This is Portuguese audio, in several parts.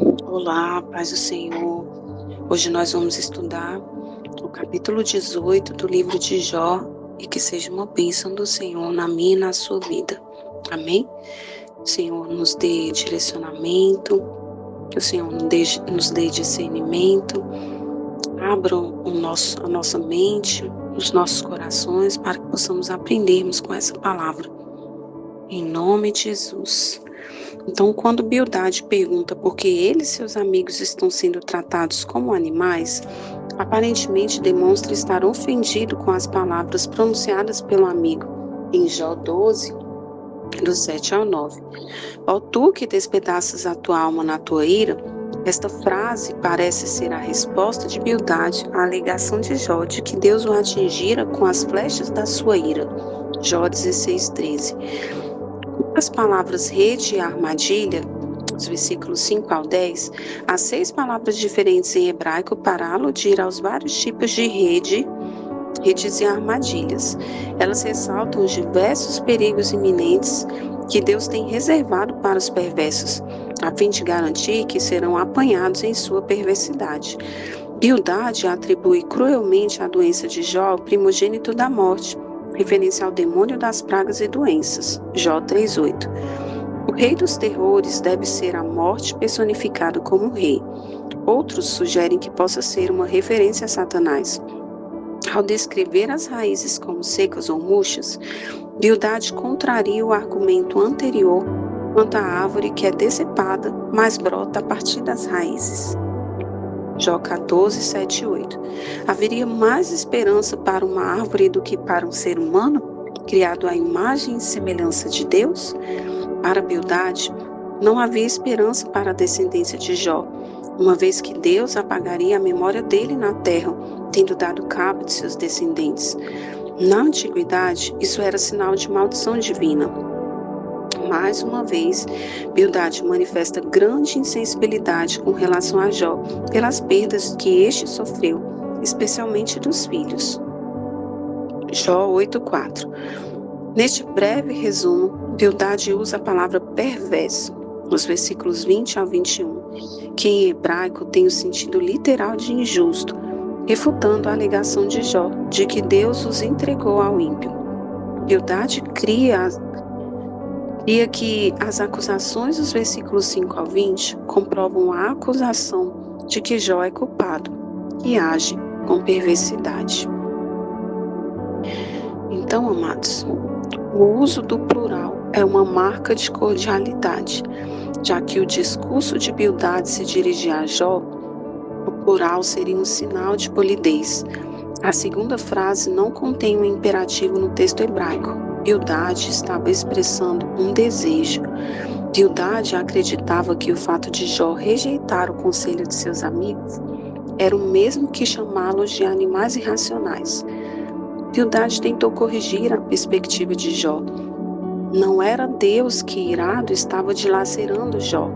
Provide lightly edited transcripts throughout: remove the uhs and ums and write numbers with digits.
Olá, paz do Senhor. Hoje nós vamos estudar o capítulo 18 do livro de Jó e que seja uma bênção do Senhor na minha e na sua vida. Amém? O Senhor nos dê direcionamento, que o Senhor nos dê discernimento, abra a nossa mente, os nossos corações para que possamos aprendermos com essa palavra. Em nome de Jesus. Então, quando Bildade pergunta por que ele e seus amigos estão sendo tratados como animais, aparentemente demonstra estar ofendido com as palavras pronunciadas pelo amigo em Jó 12, do 7 ao 9. Ó tu que despedaças a tua alma na tua ira, esta frase parece ser a resposta de Bildade à alegação de Jó de que Deus o atingira com as flechas da sua ira. Jó 16:13. As palavras rede e armadilha, os versículos 5 ao 10, há 6 palavras diferentes em hebraico para aludir aos vários tipos de redes e armadilhas. Elas ressaltam os diversos perigos iminentes que Deus tem reservado para os perversos, a fim de garantir que serão apanhados em sua perversidade. Bildade atribui cruelmente à doença de Jó o primogênito da morte, referência ao demônio das pragas e doenças, Jó 3:8. O rei dos terrores deve ser a morte personificada como rei. Outros sugerem que possa ser uma referência a Satanás. Ao descrever as raízes como secas ou murchas, Bildade contraria o argumento anterior quanto à árvore que é decepada, mas brota a partir das raízes. Jó 14, 7 e 8. Haveria mais esperança para uma árvore do que para um ser humano, criado à imagem e semelhança de Deus? Para Bildade, não havia esperança para a descendência de Jó, uma vez que Deus apagaria a memória dele na terra, tendo dado cabo de seus descendentes. Na antiguidade, isso era sinal de maldição divina. Mais uma vez, Bildade manifesta grande insensibilidade com relação a Jó pelas perdas que este sofreu, especialmente dos filhos. Jó 8:4. Neste breve resumo, Bildade usa a palavra perverso, nos versículos 20 ao 21, que em hebraico tem o sentido literal de injusto, refutando a alegação de Jó de que Deus os entregou ao ímpio. Bildade cria que as acusações dos versículos 5 ao 20 comprovam a acusação de que Jó é culpado e age com perversidade. Então, amados, o uso do plural é uma marca de cordialidade, já que o discurso de Bildade se dirigia a Jó, o plural seria um sinal de polidez. A segunda frase não contém um imperativo no texto hebraico. Bildade estava expressando um desejo. Bildade acreditava que o fato de Jó rejeitar o conselho de seus amigos era o mesmo que chamá-los de animais irracionais. Bildade tentou corrigir a perspectiva de Jó. Não era Deus que, irado, estava dilacerando Jó,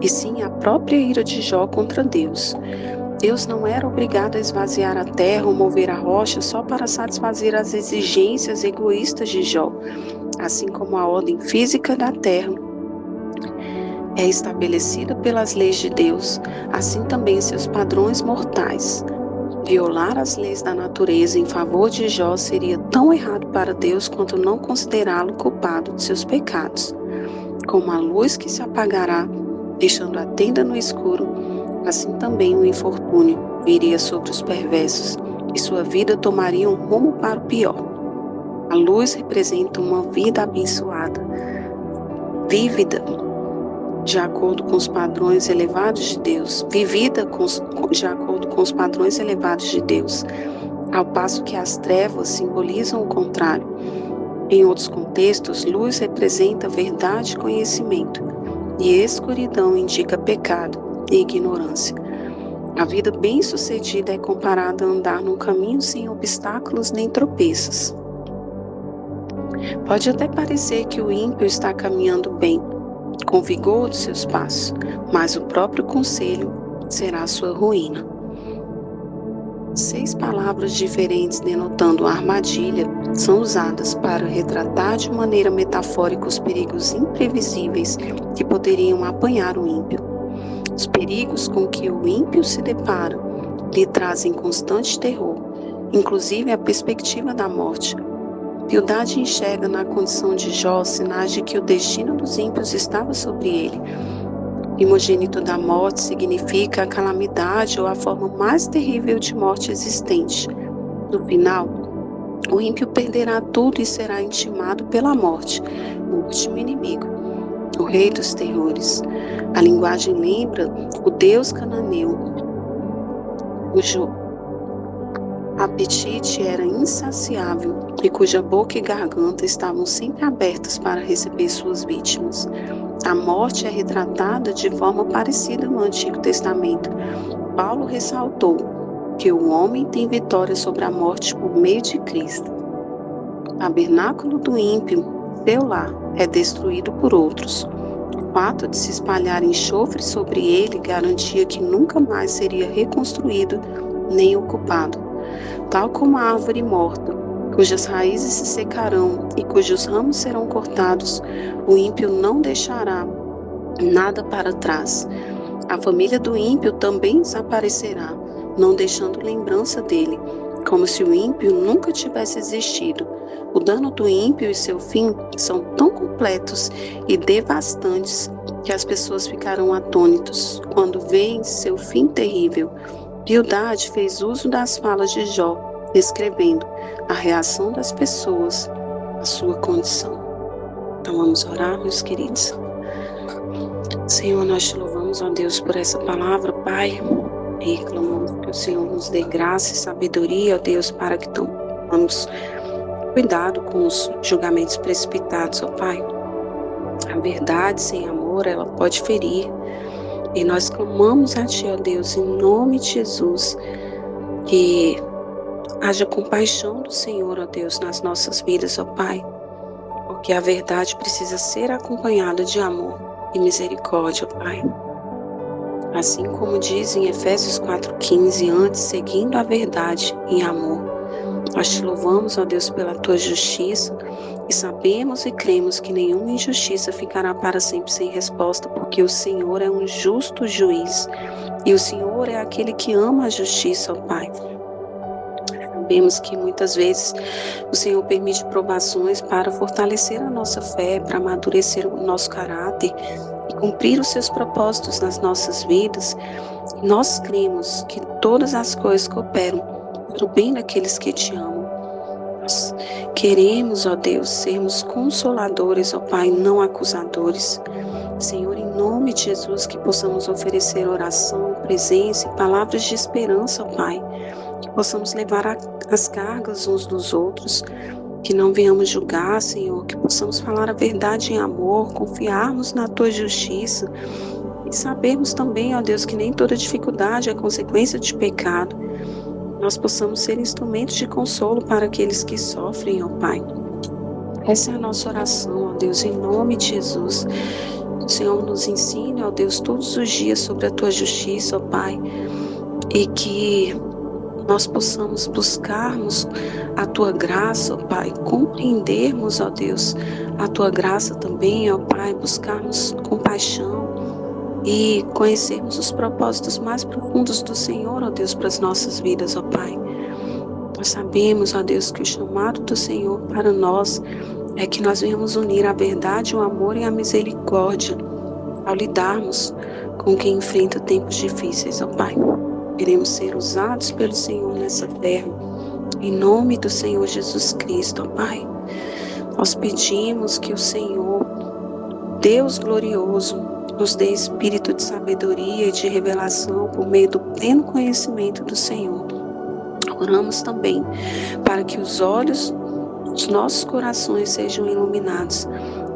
e sim a própria ira de Jó contra Deus. Deus não era obrigado a esvaziar a terra ou mover a rocha só para satisfazer as exigências egoístas de Jó, assim como a ordem física da terra é estabelecida pelas leis de Deus, assim também seus padrões mortais. Violar as leis da natureza em favor de Jó seria tão errado para Deus quanto não considerá-lo culpado de seus pecados. Como a luz que se apagará, deixando a tenda no escuro, assim também o infortúnio viria sobre os perversos e sua vida tomaria um rumo para o pior. A luz representa uma vida abençoada, vívida, de acordo com os padrões elevados de Deus, vivida de acordo com os padrões elevados de Deus, ao passo que as trevas simbolizam o contrário. Em outros contextos, luz representa verdade e conhecimento, e escuridão indica pecado e ignorância. A vida bem-sucedida é comparada a andar num caminho sem obstáculos nem tropeços. Pode até parecer que o ímpio está caminhando bem, com vigor de seus passos, mas o próprio conselho será a sua ruína. 6 palavras diferentes denotando a armadilha são usadas para retratar de maneira metafórica os perigos imprevisíveis que poderiam apanhar o ímpio. Os perigos com que o ímpio se depara lhe trazem constante terror, inclusive a perspectiva da morte. Bildade enxerga na condição de Jó sinais de que o destino dos ímpios estava sobre ele. Primogênito da morte significa a calamidade ou a forma mais terrível de morte existente. No final, o ímpio perderá tudo e será intimado pela morte, o último inimigo, o rei dos terrores. A linguagem lembra o deus cananeu, cujo apetite era insaciável e cuja boca e garganta estavam sempre abertas para receber suas vítimas. A morte é retratada de forma parecida no Antigo Testamento. Paulo ressaltou que o homem tem vitória sobre a morte por meio de Cristo. O tabernáculo do ímpio, seu lar, é destruído por outros. O fato de se espalhar enxofre sobre ele garantia que nunca mais seria reconstruído nem ocupado. Tal como a árvore morta, cujas raízes se secarão e cujos ramos serão cortados, o ímpio não deixará nada para trás. A família do ímpio também desaparecerá, não deixando lembrança dele, como se o ímpio nunca tivesse existido. O dano do ímpio e seu fim são tão completos e devastantes que as pessoas ficarão atônitos quando veem seu fim terrível. Bildade fez uso das falas de Jó, descrevendo a reação das pessoas à sua condição. Então vamos orar, meus queridos. Senhor, nós te louvamos, ó Deus, por essa palavra, Pai, e clamamos que o Senhor nos dê graça e sabedoria, ó Deus, para que tomemos cuidado com os julgamentos precipitados, ó Pai. A verdade sem amor, ela pode ferir. E nós clamamos a Ti, ó Deus, em nome de Jesus, que haja compaixão do Senhor, ó Deus, nas nossas vidas, ó Pai, porque a verdade precisa ser acompanhada de amor e misericórdia, ó Pai. Assim como diz em Efésios 4,15, antes seguindo a verdade em amor. Nós te louvamos, ó Deus, pela Tua justiça e sabemos e cremos que nenhuma injustiça ficará para sempre sem resposta, porque o Senhor é um justo juiz e o Senhor é aquele que ama a justiça, ó Pai. Sabemos que muitas vezes o Senhor permite provações para fortalecer a nossa fé, para amadurecer o nosso caráter e cumprir os seus propósitos nas nossas vidas. Nós cremos que todas as coisas cooperam para o bem daqueles que te amam. Nós queremos, ó Deus, sermos consoladores, ó Pai, não acusadores. Senhor, em nome de Jesus, que possamos oferecer oração, presença e palavras de esperança, ó Pai. Que possamos levar as cargas uns dos outros, que não venhamos julgar, Senhor, que possamos falar a verdade em amor, confiarmos na Tua justiça e sabermos também, ó Deus, que nem toda dificuldade é consequência de pecado. Nós possamos ser instrumentos de consolo para aqueles que sofrem, ó Pai. Essa é a nossa oração, ó Deus, em nome de Jesus. O Senhor nos ensine, ó Deus, todos os dias sobre a Tua justiça, ó Pai, e que nós possamos buscarmos a Tua graça, ó Pai, compreendermos, ó Deus, a Tua graça também, ó Pai, buscarmos compaixão e conhecermos os propósitos mais profundos do Senhor, ó Deus, para as nossas vidas, ó Pai. Nós sabemos, ó Deus, que o chamado do Senhor para nós é que nós venhamos unir a verdade, o amor e a misericórdia ao lidarmos com quem enfrenta tempos difíceis, ó Pai. Queremos ser usados pelo Senhor nessa terra, em nome do Senhor Jesus Cristo, ó Pai. Nós pedimos que o Senhor, Deus glorioso, nos dê espírito de sabedoria e de revelação por meio do pleno conhecimento do Senhor. Oramos também para que os olhos dos nossos corações sejam iluminados,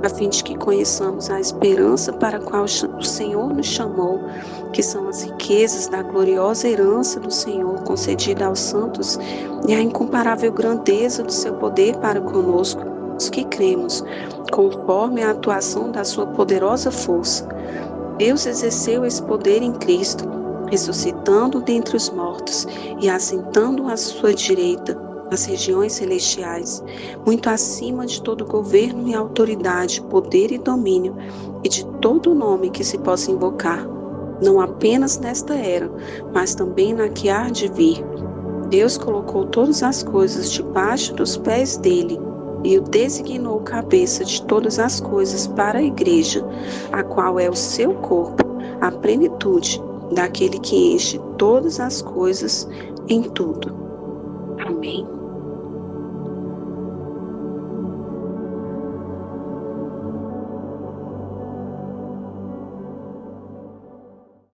a fim de que conheçamos a esperança para a qual o Senhor nos chamou, que são as riquezas da gloriosa herança do Senhor concedida aos santos e a incomparável grandeza do seu poder para conosco, os que cremos, conforme a atuação da sua poderosa força. Deus exerceu esse poder em Cristo, ressuscitando dentre os mortos e assentando à sua direita nas regiões celestiais, muito acima de todo governo e autoridade, poder e domínio, e de todo nome que se possa invocar, não apenas nesta era, mas também na que há de vir. Deus colocou todas as coisas debaixo dos pés dele e o designou cabeça de todas as coisas para a igreja, a qual é o seu corpo, a plenitude daquele que enche todas as coisas em tudo. Amém.